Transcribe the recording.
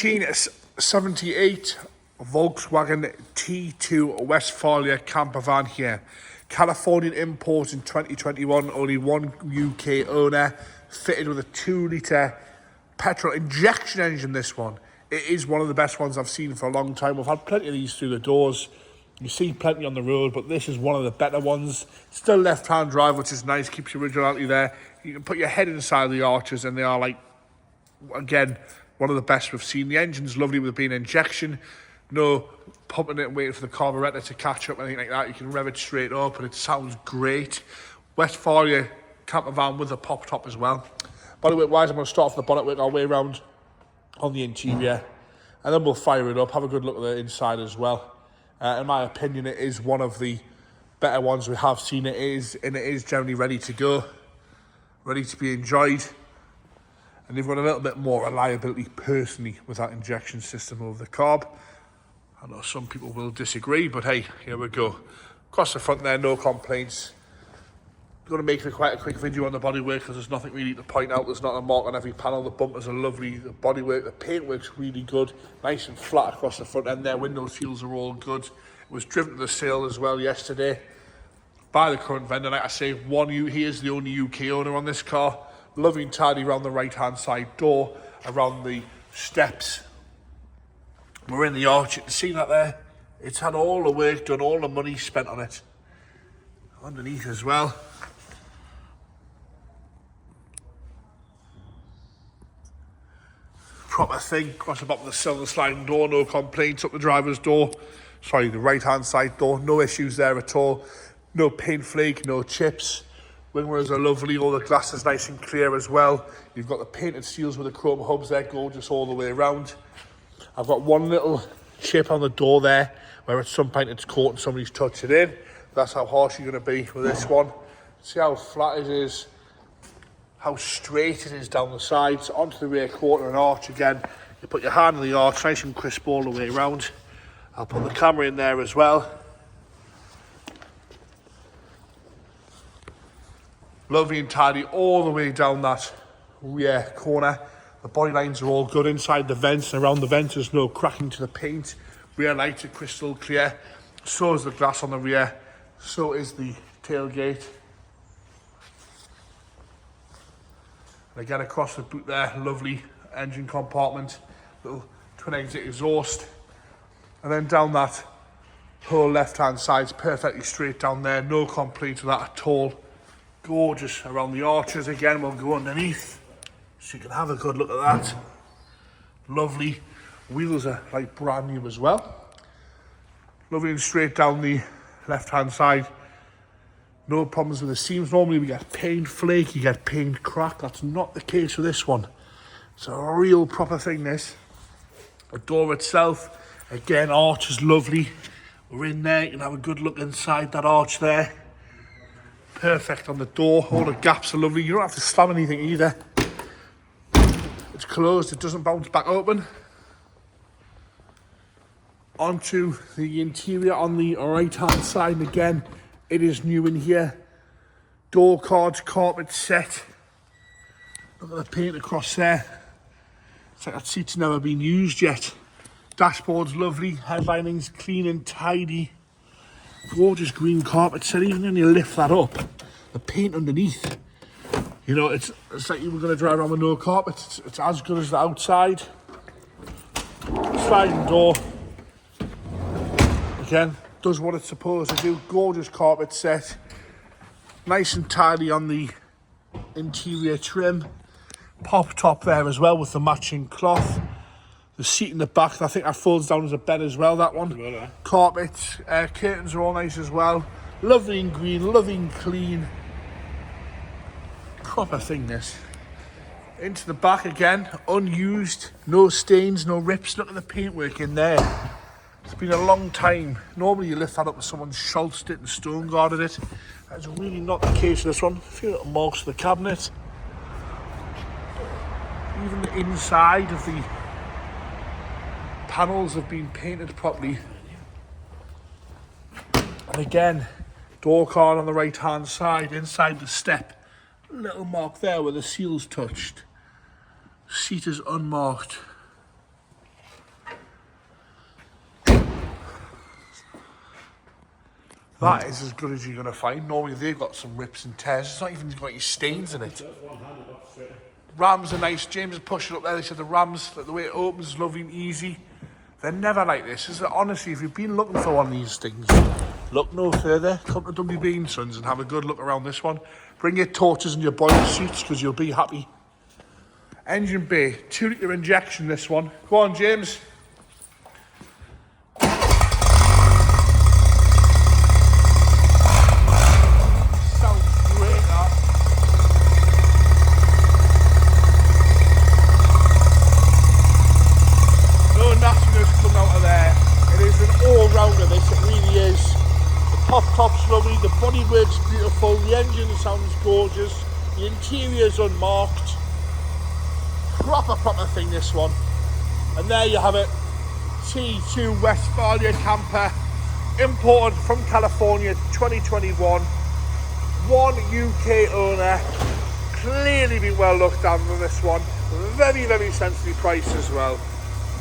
1978 Volkswagen T2 Westfalia camper van here. Californian import in 2021, only one UK owner, fitted with a 2-litre petrol injection engine, this one. It is one of the best ones I've seen for a long time. We've had plenty of these through the doors. You see plenty on the road, but this is one of the better ones. Still left-hand drive, which is nice, keeps your originality there. You can put your head inside the arches and they are like, again, one of the best we've seen. The engine's lovely with it being injection. No pumping it and waiting for the carburettor to catch up or anything like that. You can rev it straight up and it sounds great. Westfalia camper van with a pop top as well. Bodywork wise, I'm going to start off the bonnet, work our way around on the interior, and then we'll fire it up, have a good look at the inside as well. In my opinion, it is one of the better ones we have seen. It is generally ready to go, ready to be enjoyed. And they've got a little bit more reliability personally with that injection system over the carb. I know some people will disagree, but hey, here we go. Across the front there, no complaints. I'm going to make it quite a quick video on the bodywork because there's nothing really to point out. There's not a mark on every panel. The bumpers are lovely. The bodywork, the paintwork's really good. Nice and flat across the front end there. Window seals are all good. It was driven to the sale as well yesterday by the current vendor. Like I say, he is the only UK owner on this car. Lovely and tidy around the right-hand side door, around the steps. We're in the arch. You can see that there. It's had all the work done, all the money spent on it. Underneath as well. Proper thing. Across the bottom of the cylinder sliding door, no complaints. Up the driver's door. Sorry, the right-hand side door. No issues there at all. No paint flake, no chips. Wing mirrors are lovely, all the glass is nice and clear as well. You've got the painted seals with the chrome hubs there, gorgeous all the way around. I've got one little chip on the door there, where at some point it's caught and somebody's touched it in. That's how harsh you're going to be with this one. See how flat it is, how straight it is down the sides, onto the rear quarter and arch again. You put your hand on the arch, nice and crisp all the way around. I'll put the camera in there as well. Lovely and tidy all the way down that rear corner. The body lines are all good inside the vents and around the vents. There's no cracking to the paint. Rear lights are crystal clear. So is the glass on the rear. So is the tailgate. And again across the boot there, lovely engine compartment. Little twin exit exhaust. And then down that whole left hand side's perfectly straight down there. No complaints with that at all. Gorgeous around the arches. Again, we'll go underneath so you can have a good look at that. Lovely. Wheels are like brand new as well. Lovely and straight down the left hand side. No problems with the seams. Normally we get paint flake, you get paint crack. That's not the case with this one. It's a real proper thing, this. The door itself, again, arch is lovely. We're in there, you can have a good look inside that arch there. Perfect on the door, all the gaps are lovely. You don't have to slam anything either. It's closed, it doesn't bounce back open. Onto the interior on the right hand side, and again, it is new in here. Door cards, carpet set. Look at the paint across there. It's like that seat's never been used yet. Dashboard's lovely, headlining's clean and tidy. Gorgeous green carpet set. Even when you lift that up, the paint underneath, you know, it's like you were going to drive around with no carpet. It's as good as the outside. Sliding door, again, does what it's supposed to do. Gorgeous carpet set, nice and tidy on the interior trim. Pop top there as well with the matching cloth. The seat in the back, I think that folds down as a bed as well, that one. Carpets, curtains are all nice as well. Lovely and green, lovely and clean. Proper thing, this. Into the back again, unused, no stains, no rips. Look at the paintwork in there. It's been a long time. Normally you lift that up and someone's schultzed it and stone guarded it. That's really not the case with this one. A few little marks to the cabinet. Even the inside of the panels have been painted properly. And again, door card on the right hand side, inside the step. Little mark there where the seal's touched. Seat is unmarked. That is as good as you're going to find. Normally they've got some rips and tears. It's not even got any stains in it. Rams are nice. James is pushing up there. They said the Rams, the way it opens is lovely and easy. They're never like this. Honestly, if you've been looking for one of these things, look no further. Come to WB & Sons and have a good look around this one. Bring your torches and your boiler suits because you'll be happy. Engine bay, 2 litre injection this one. Go on, James. Top's lovely, the bodywork's beautiful, the engine sounds gorgeous, the interior's unmarked. Proper thing, this one. And there you have it. T2 Westfalia camper, imported from California 2021. One UK owner, clearly been well looked after on this one. Very sensibly priced as well.